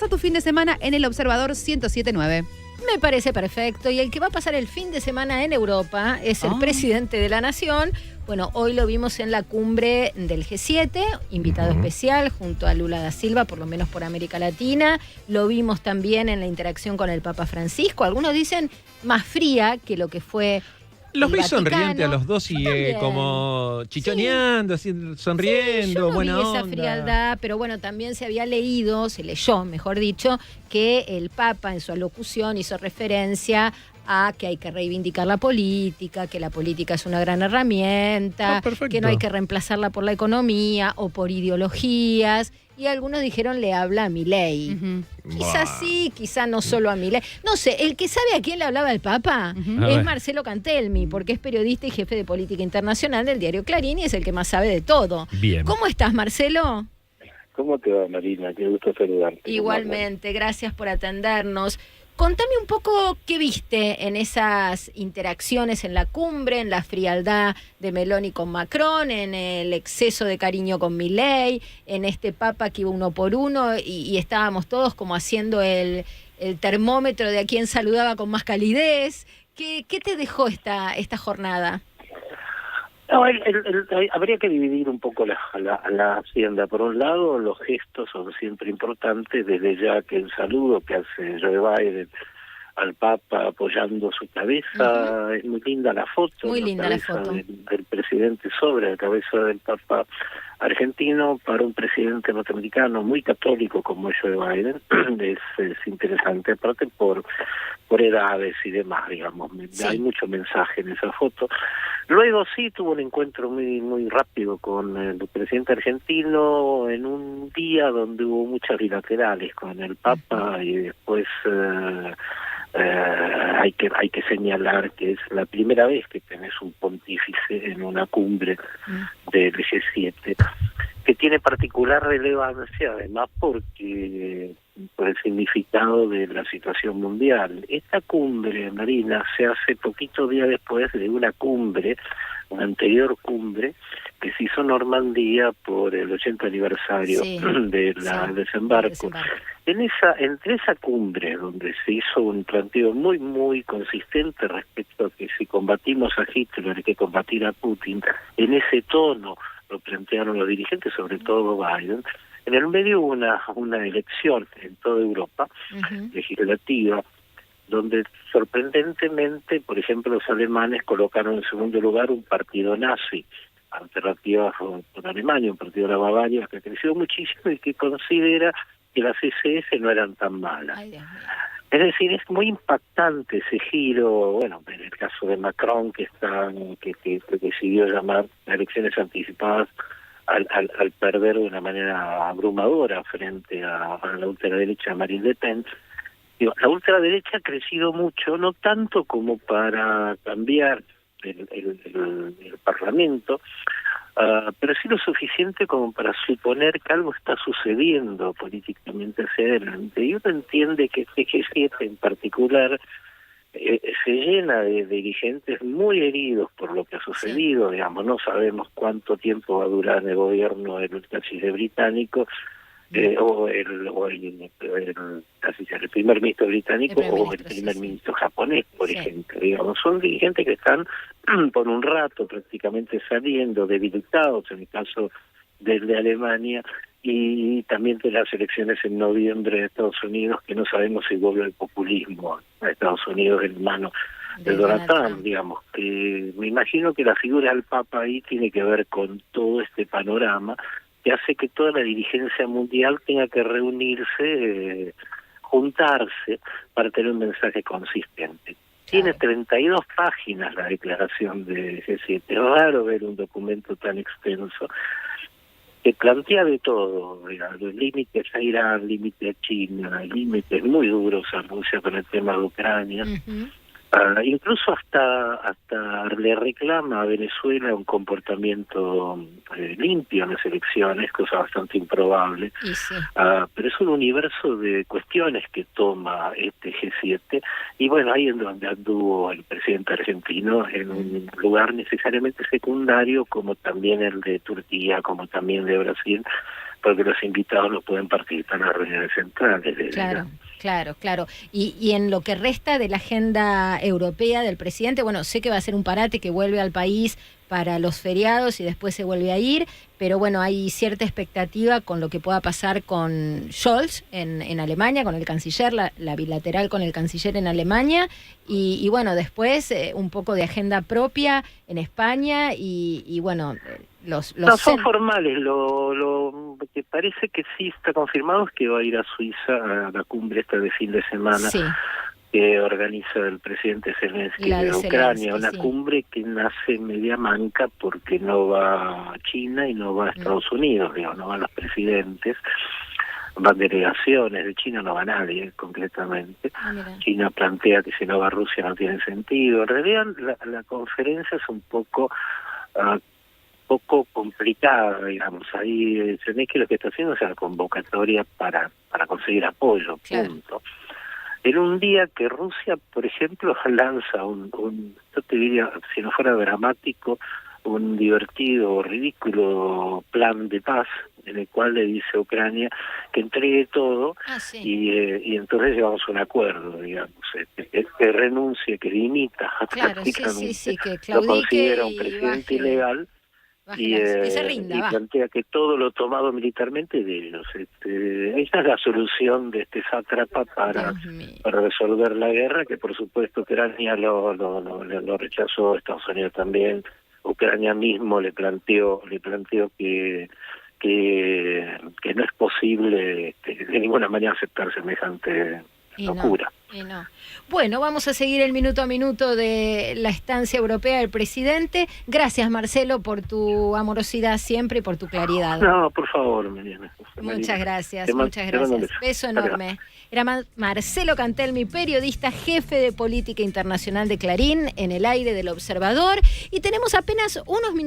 A tu fin de semana en El Observador 107.9. Me parece perfecto. Y el que va a pasar el fin de semana en Europa es el presidente de la Nación. Bueno, hoy lo vimos en la cumbre del G7, invitado especial junto a Lula da Silva, por lo menos por América Latina. Lo vimos también en la interacción con el Papa Francisco. Algunos dicen más fría que lo que fue Los vi Vaticano. sonrientes a los dos y como chichoneando, así, sonriendo, yo no buena vi esa onda. frialdad, pero bueno, también se leyó, mejor dicho, que el Papa en su alocución hizo referencia a que hay que reivindicar la política, que la política es una gran herramienta, que no hay que reemplazarla por la economía o por ideologías. Y algunos dijeron, le habla a Milei. Quizás sí, quizás no solo a Milei. No sé, el que sabe a quién le hablaba el Papa es Marcelo Cantelmi, porque es periodista y jefe de política internacional del diario Clarín y es el que más sabe de todo. Bien. ¿Cómo estás, Marcelo? ¿Cómo te va, Marina? Qué gusto saludarte. Igualmente, gracias por atendernos. Contame un poco qué viste en esas interacciones en la cumbre, en la frialdad de Meloni con Macron, en el exceso de cariño con Milei, en este Papa que iba uno por uno y estábamos todos como haciendo el termómetro de a quién saludaba con más calidez. ¿Qué te dejó esta jornada? No, habría que dividir un poco la hacienda. Por un lado, los gestos son siempre importantes, desde ya que el saludo que hace Joe Biden al Papa apoyando su cabeza, es muy linda la foto. Muy linda la foto. Del presidente sobre la cabeza del Papa argentino. Para un presidente norteamericano muy católico como Joe Biden, es interesante, aparte por edades y demás, digamos. Sí. Hay mucho mensaje en esa foto. Luego sí tuvo un encuentro muy rápido con el presidente argentino en un día donde hubo muchas bilaterales con el Papa y después hay que señalar que es la primera vez que tenés un pontífice en una cumbre del G7, que tiene particular relevancia además por el significado de la situación mundial. Esta cumbre, Marina, se hace poquito día después de una anterior cumbre que se hizo en Normandía por el 80 aniversario del desembarco. Entre esa cumbre, donde se hizo un planteo muy consistente respecto a que si combatimos a Hitler hay que combatir a Putin, en ese tono lo plantearon los dirigentes, sobre todo Biden. En el medio hubo una elección en toda Europa, legislativa, donde sorprendentemente, por ejemplo, los alemanes colocaron en segundo lugar un partido nazi, Alternativa por Alemania, un partido de la Bavaria que creció muchísimo y que considera que las SS no eran tan malas. Es decir, es muy impactante ese giro, bueno, en el caso de Macron, que decidió llamar a elecciones anticipadas al perder de una manera abrumadora frente a la ultraderecha Marine Le Pen. La ultraderecha ha crecido mucho, no tanto como para cambiar el Parlamento, pero sí lo suficiente como para suponer que algo está sucediendo políticamente hacia adelante. Y uno entiende que este G7 en particular se llena de dirigentes muy heridos por lo que ha sucedido, digamos, no sabemos cuánto tiempo va a durar el gobierno del canciller británico, o el primer ministro británico o el primer ministro japonés, por ejemplo. Digamos, son dirigentes que están por un rato prácticamente saliendo, debilitados, en el caso del de Alemania, y también de las elecciones en noviembre de Estados Unidos, que no sabemos si vuelve el populismo a Estados Unidos en mano de Donald Trump, digamos. Me imagino que la figura del Papa ahí tiene que ver con todo este panorama que hace que toda la dirigencia mundial tenga que reunirse, juntarse para tener un mensaje consistente. Tiene 32 páginas la declaración de G7. Es raro ver un documento tan extenso que plantea de todo, digamos, límites a Irán, límites a China, límites muy duros a Rusia con el tema de Ucrania. Incluso hasta le reclama a Venezuela un comportamiento limpio en las elecciones, cosa bastante improbable. Pero es un universo de cuestiones que toma este G7, y bueno, ahí es donde anduvo el presidente argentino, en un lugar necesariamente secundario, como también el de Turquía, como también de Brasil, porque los invitados no pueden participar en las reuniones centrales. Claro. Y en lo que resta de la agenda europea del presidente, bueno, sé que va a ser un parate, que vuelve al país para los feriados y después se vuelve a ir, pero bueno, hay cierta expectativa con lo que pueda pasar con Scholz en Alemania, con el canciller, la bilateral con el canciller en Alemania, y bueno, después un poco de agenda propia en España y bueno, los no son formales, lo que parece que sí está confirmado es que va a ir a Suiza a la cumbre esta de fin de semana. Sí. Que organiza el presidente Zelensky de Ucrania, una cumbre que nace media manca porque no va a China y no va a Estados Unidos, no van los presidentes, van delegaciones, de China no va nadie concretamente. China plantea que si no va Rusia no tiene sentido. En realidad la conferencia es un poco complicada, digamos. Ahí Zelensky lo que está haciendo es una convocatoria para conseguir apoyo, punto. En un día que Rusia, por ejemplo, lanza yo te diría, si no fuera dramático, un divertido o ridículo plan de paz en el cual le dice a Ucrania que entregue todo y entonces llegamos a un acuerdo, digamos, que renuncie, que dimita prácticamente, que lo considera un presidente ilegal. Y plantea que todo lo tomado militarmente de ellos. Esa es la solución de este sátrapa para resolver la guerra, que por supuesto Ucrania lo rechazó, Estados Unidos también. Ucrania mismo le planteó que no es posible de ninguna manera aceptar semejante locura. Bueno, vamos a seguir el minuto a minuto de la estancia europea del presidente. Gracias, Marcelo, por tu amorosidad siempre y por tu claridad. No, por favor, Mariana. Muchas gracias. Beso enorme. Era Marcelo Cantelmi, periodista, jefe de política internacional de Clarín, en el aire del Observador. Y tenemos apenas unos minutos.